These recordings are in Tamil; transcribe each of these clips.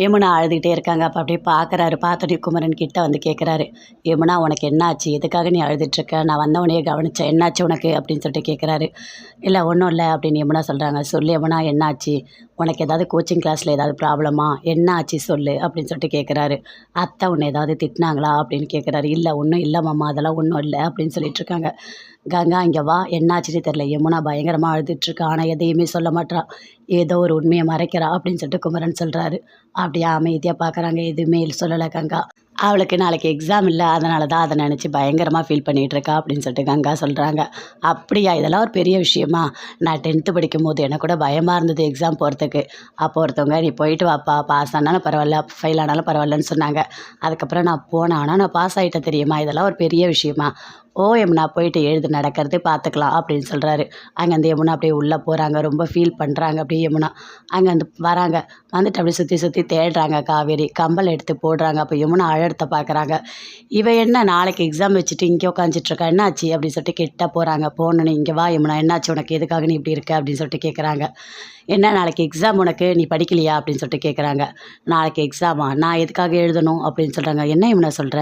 யமுனா அழுதுகிட்டே இருக்காங்க. அப்போ அப்படியே பார்க்குறாரு. பார்த்துட்டு குமரன் கிட்ட வந்து கேட்குறாரு, யமுனா உனக்கு என்னாச்சு? எதுக்காக நீ அழுதுட்ருக்க? நான் வந்தவொடனே கவனிச்சேன். என்னாச்சு உனக்கு? அப்படின்னு சொல்லிட்டு கேட்குறாரு. இல்லை ஒன்றும் இல்லை அப்படின்னு யமுனா சொல்கிறாங்க. சொல்லு யமுனா என்னாச்சு? உனக்கு ஏதாவது கோச்சிங் கிளாஸில் ஏதாவது ப்ராப்ளமா? என்ன ஆச்சு சொல்லு அப்படின்னு சொல்லிட்டு கேட்குறாரு. அத்தை உன்னை ஏதாவது திட்டினாங்களா அப்படின்னு கேட்குறாரு. இல்லை ஒன்றும் இல்லை மாமா, அதெல்லாம் ஒன்றும் இல்லை அப்படின்னு சொல்லிட்டு இருக்காங்க. கங்கா இங்கே வா, என்னாச்சுன்னு தெரில. யமுனா பயங்கரமாக அழுதுட்ருக்கா. ஆனால் எதையுமே சொல்ல மாட்றா. ஏதோ ஒரு உண்மையை மறைக்கிறா அப்படின்னு சொல்லிட்டு குமரன் சொல்கிறாரு. அப்படியே அமைதியாக பார்க்குறாங்க. எதுவுமே சொல்லலை கங்கா. அவளுக்கு நாளைக்கு எக்ஸாம் இல்லை, அதனால தான் அதை நினச்சி பயங்கரமாக ஃபீல் பண்ணிகிட்ருக்கா அப்படின்னு சொல்லிட்டு கங்கா சொல்கிறாங்க. அப்படியா, இதெல்லாம் ஒரு பெரிய விஷயமா? நான் 10th படிக்கும்போது எனக்கு கூட பயமாக இருந்தது எக்ஸாம் போகிறதுக்கு. அப்போ ஒருத்தவங்க நீ போயிட்டு வாப்பா, பாஸ் ஆனாலும் பரவாயில்ல, ஃபெயில் ஆனாலும் பரவாயில்லன்னு சொன்னாங்க. அதுக்கப்புறம் நான் போனேன். ஆனால் நான் பாஸ் ஆகிட்டேன் தெரியுமா? இதெல்லாம் ஒரு பெரிய விஷயமா? ஓ யமுனா போயிட்டு எழுது, நடக்கிறது பார்த்துக்கலாம் அப்படின்னு சொல்கிறாரு. அங்கேருந்து யமுனா அப்படியே உள்ளே போகிறாங்க. ரொம்ப ஃபீல் பண்ணுறாங்க அப்படியே யமுனா. அங்கேருந்து வராங்க. வந்துட்டு அப்படியே சுற்றி சுற்றி தேடுறாங்க காவேரி. கம்பல் எடுத்து போடுறாங்க. அப்போ யமுனா அழறத பார்க்குறாங்க. இவ என்ன நாளைக்கு எக்ஸாம் வச்சுட்டு இங்கே உட்காந்துட்ருக்கா, என்னாச்சு அப்படின்னு சொல்லிட்டு கிட்ட போகிறாங்க. போனோன்னே இங்கே வா யமுனா, என்னாச்சு உனக்கு? எதுக்காக நீ இப்படி இருக்க அப்படின்னு சொல்லிட்டு கேட்குறாங்க. என்ன நாளைக்கு எக்ஸாம் உனக்கு, நீ படிக்கலையா அப்படின்னு சொல்லிட்டு கேட்குறாங்க. நாளைக்கு எக்ஸாமா? நான் எதுக்காக எழுதணும் அப்படின்னு சொல்கிறாங்க. என்ன யமுனா சொல்கிற?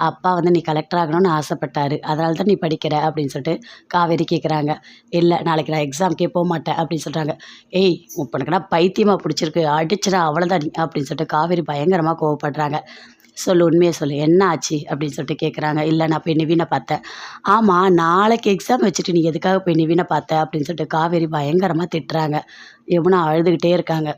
அப்பா வந்து நீ கலெக்டர் ஆகணும்னு ஆசைப்பட்டாரு, அதனால தான் நீ படிக்கிற அப்படின்னு சொல்லிட்டு காவேரி கேட்குறாங்க. இல்லை நாளைக்கு நான் எக்ஸாமுக்கே போக மாட்டேன் அப்படின்னு சொல்கிறாங்க. ஏய் உனக்குனா பைத்தியமாக பிடிச்சிருக்கு, அடிச்சிடா அவ்வளோதான் அப்படின்னு சொல்லிட்டு காவேரி பயங்கரமாக கோவப்படுறாங்க. சொல்லு, உண்மையை சொல்லு, என்ன ஆச்சு அப்படின்னு சொல்லிட்டு கேட்குறாங்க. இல்லை நான் போய் நிவினை பார்த்தேன். ஆமாம் நாளைக்கு எக்ஸாம் வச்சுட்டு நீ எதுக்காக போய் நிவினை பார்த்த அப்படின்னு சொல்லிட்டு காவேரி பயங்கரமாக திட்டுறாங்க. யமுனா அழுதுகிட்டே இருக்காங்க.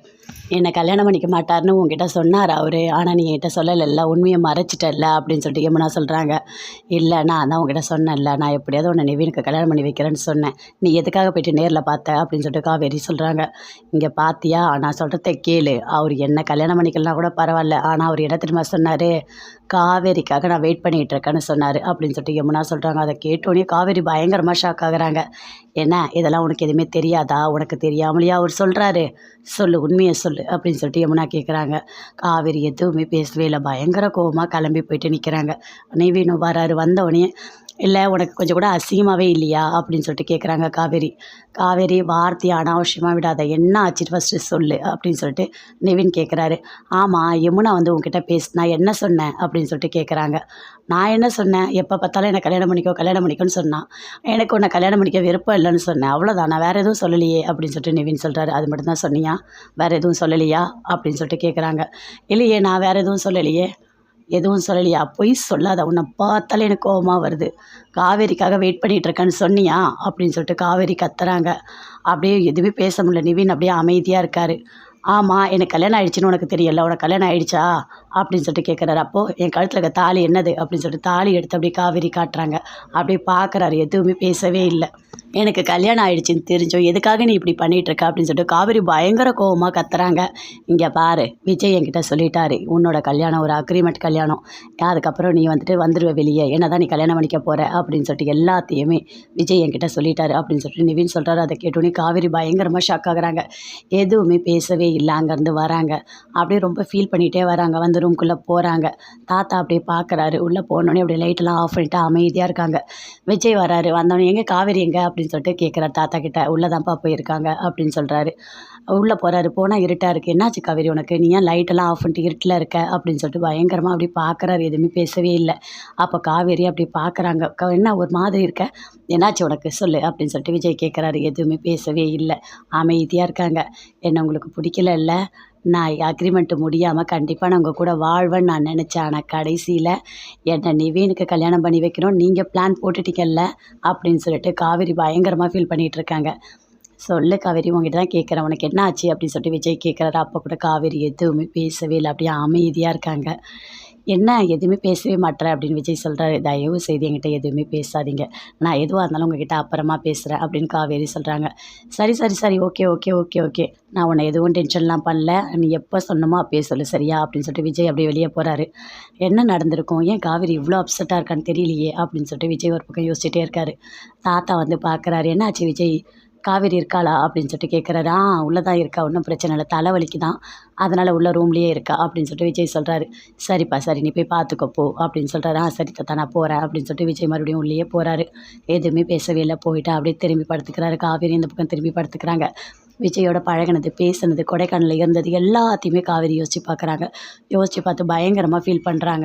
என்னை கல்யாணம் பண்ணிக்க மாட்டாருன்னு உங்ககிட்ட சொன்னார் அவரு, ஆனால் நீ என்கிட்ட சொல்லலைல்ல, உண்மையை மறைச்சிட்டல்ல அப்படின்னு சொல்லிட்டு யமுனா சொல்கிறாங்க. இல்லை நான் தான் உங்ககிட்ட சொன்னேன்ல, நான் எப்படியாவது உன்னை நிவினுக்கு கல்யாணம் பண்ணி வைக்கிறேன்னு சொன்னேன். நீ எதுக்காக போயிட்டு நேரில் பார்த்த அப்படின்னு சொல்லிட்டு காவேரி சொல்கிறாங்க. இங்கே பார்த்தியா, நான் சொல்கிறத கேளு. அவர் என்ன கல்யாணம் பண்ணிக்கலாம் கூட பரவாயில்ல, ஆனால் அவர் என்ன தெரியுமா சொன்னார்? காவேரிக்காக நான் வெயிட் பண்ணிகிட்டு இருக்கேன்னு சொன்னார் அப்படின்னு சொல்லிட்டு யமுனா சொல்கிறாங்க. அதை கேட்டோன்னே காவேரி பயங்கரமாக ஷாக் ஆகுறாங்க. என்ன இதெல்லாம் உனக்கு எதுவுமே தெரியாதா? உனக்கு தெரியாமலையா அவர் சொல்கிறாரு? சொல்லு, உண்மையை சொல்லு அப்படின்னு சொல்லிட்டு யமுனா கேட்குறாங்க. காவேரி எதுவுமே பேசவே இல்லை. பயங்கர கோவமாக கிளம்பி போயிட்டு நிற்கிறாங்க. நிவினு வராரு. வந்தவொடனே இல்லை உனக்கு கொஞ்சம் கூட அசிங்கமாகவே இல்லையா அப்படின்னு சொல்லிட்டு கேட்குறாங்க காவேரி. காவேரி வார்த்தையை அனாவசியமாக விடாத, என்ன ஆச்சு ஃபஸ்ட்டு சொல்லு அப்படின்னு சொல்லிட்டு நிவின் கேட்குறாரு. ஆமாம் யமுனா வந்து உங்ககிட்ட நான் என்ன சொன்னேன் அப்படின்னு சொல்லிட்டு கேட்குறாங்க. நான் என்ன சொன்னேன்? எப்போ பார்த்தாலும் என்னை கல்யாணம் பண்ணிக்கோ கல்யாணம் பண்ணிக்கோன்னு சொன்னான். எனக்கு உன்னை கல்யாணம் பண்ணிக்க விருப்பம் இல்லைன்னு சொன்னேன், அவ்வளோதான், நான் வேறு எதுவும் சொல்லலையே அப்படின்னு சொல்லிட்டு நிவின் சொல்கிறாரு. அது மட்டும்தான் சொன்னியா? வேறு எதுவும் சொல்லலையா அப்படின்னு சொல்லிட்டு கேட்குறாங்க. இல்லையே நான் வேறு எதுவும் சொல்லலையே. எதுவும் சொல்லலையா? பொய் சொல்லாத, உன்னை பார்த்தாலே எனக்கு கோவமாக வருது. காவேரிக்காக வெயிட் பண்ணிகிட்ருக்கேன்னு சொன்னியா அப்படின்னு சொல்லிட்டு காவேரி கத்துறாங்க. அப்படியே எதுவுமே பேச முடியல. நிவின் அப்படியே அமைதியாக இருக்கார். ஆமாம் எனக்கு கல்யாணம் ஆகிடுச்சின்னு உனக்கு தெரியல, உனக்கு கல்யாணம் ஆகிடுச்சா அப்படின்னு சொல்லிட்டு கேட்குறாரு. அப்போது என் கழுத்தில் இருக்க தாலி என்னது அப்படின்னு சொல்லிட்டு தாலி எடுத்து அப்படியே காவேரி காட்டுறாங்க. அப்படியே பார்க்குறாரு. எதுவுமே பேசவே இல்லை. எனக்கு கல்யாணம் ஆகிடுச்சின்னு தெரிஞ்சோம் எதுக்காக நீ இப்படி பண்ணிகிட்ருக்க அப்படின்னு சொல்லிட்டு காவேரி பயங்கர கோவமாக கத்துறாங்க. இங்கே பாரு, விஜய் என்கிட்ட சொல்லிட்டாரு, உன்னோட கல்யாணம் ஒரு அக்ரிமெண்ட் கல்யாணம், அதுக்கப்புறம் நீ வந்துடுவ வெளியே, என்ன தான் நீ கல்யாணம் பண்ணிக்க போகிற அப்படின்னு சொல்லிட்டு எல்லாத்தையுமே விஜய் என்கிட்ட சொல்லிட்டாரு அப்படின்னு சொல்லிட்டு நிவின் சொல்கிறாரு. அதை கேட்டோன்னே காவேரி பயங்கரமாக ஷாக் ஆகுறாங்க. எதுவுமே பேசவே இல்லை. அங்கேருந்து வராங்க. அப்படியே ரொம்ப ஃபீல் பண்ணிகிட்டே வராங்க. வந்து ரூம்குள்ளே போகிறாங்க. தாத்தா அப்படியே பார்க்குறாரு. உள்ளே போனோடனே அப்படியே லைட்டெல்லாம் ஆஃப் பண்ணிட்டு அமைதியாக இருக்காங்க. விஜய் வராரு. வந்தோடனே எங்கே காவேரி எங்கே அப்படின்னு சொல்லிட்டு கேட்குறாரு தாத்தா கிட்ட. உள்ளே தான்ப்பா போயிருக்காங்க அப்படின்னு சொல்கிறாரு. உள்ளே போகிறாரு. போனால் இருட்டாக இருக்குது. என்னாச்சு காவேரி உனக்கு? நீ ஏன் லைட்டெல்லாம் ஆஃப் பண்ணிட்டு இருட்டில் இருக்க அப்படின்னு சொல்லிட்டு பயங்கரமாக அப்படி பார்க்குறாரு. எதுவுமே பேசவே இல்லை. அப்போ காவேரி அப்படி பார்க்குறாங்க. என்ன ஒரு மாதிரி இருக்க, என்னாச்சு உனக்கு சொல்லு அப்படின்னு சொல்லிட்டு விஜய் கேட்குறாரு. எதுவுமே பேசவே இல்லை. அமைதியாக இருக்காங்க. என்ன உங்களுக்கு பிடிக்கல? நான் அக்ரிமெண்ட்டு முடியாமல் கண்டிப்பாக நான் உங்கள் கூட வாழ்வேன்னு நான் நினச்சேன். ஆனால் கடைசியில் என்னை நிவினுக்கு கல்யாணம் பண்ணி வைக்கணும் நீங்கள் பிளான் போட்டுட்டீங்கல்ல அப்படின்னு சொல்லிட்டு காவேரி பயங்கரமாக ஃபீல் பண்ணிகிட்ருக்காங்க. சொல்லு காவேரி, உங்ககிட்ட தான் கேட்குறேன், உனக்கு என்ன ஆச்சு அப்படின்னு சொல்லிட்டு விஜய் கேட்குறாரு. அப்போ கூட காவேரி எதுவுமே பேசவே இல்லை. அப்படியே அமைதியாக இருக்காங்க. என்ன எதுவுமே பேசவே மாட்டேற அப்படின்னு விஜய் சொல்கிறாரு. தயவு செய்து என்கிட்ட எதுவுமே பேசாதீங்க, நான் எதுவாக இருந்தாலும் உங்ககிட்ட அப்புறமா பேசுகிறேன் அப்படின்னு காவேரி சொல்கிறாங்க. சரி சரி சரி, ஓகே ஓகே ஓகே ஓகே, நான் உன்னை எதுவும் டென்ஷன்லாம் பண்ணல, நீ எப்போ சொன்னமோ அப்பயே சொல்லு சரியா அப்படின்னு சொல்லிட்டு விஜய் அப்படியே வெளியே போகிறாரு. என்ன நடந்திருக்கும், ஏன் காவேரி இவ்வளோ அப்செட்டாக இருக்கான்னு தெரியலையே அப்படின்னு சொல்லிட்டு விஜய் ஒரு பக்கம் யோசிச்சுட்டே இருக்காரு. தாத்தா வந்து பார்க்குறாரு. என்னாச்சு விஜய், காவேரி இருக்காளா அப்படின்னு சொல்லிட்டு கேட்குறாரு. உள்ளே தான் இருக்கா, ஒன்றும் பிரச்சனை இல்லை, தலைவலிக்கு தான், அதனால் உள்ள ரூம்லேயே இருக்கா அப்படின்னு சொல்லிட்டு விஜய் சொல்கிறாரு. சரிப்பா சரி, நீ போய் பார்த்துக்கோ போ அப்படின்னு சொல்கிறாரு. சரி தாத்தா நான் போகிறேன் அப்படின்னு சொல்லிட்டு விஜய் மறுபடியும் உள்ளேயே போகிறாரு. எதுவுமே பேசவே இல்லை. போயிட்டு அப்படியே திரும்பி படுத்துக்கிறாரு. காவேரி இந்த பக்கம் திரும்பி படுத்துக்கிறாங்க. விஜயோட பழகுனது, பேசுனது, கொடைக்கானல்ல இருந்தது எல்லாத்தையுமே காவேரி யோசிச்சு பார்க்குறாங்க. யோசிச்சு பார்த்து பயங்கரமா ஃபீல் பண்ணுறாங்க.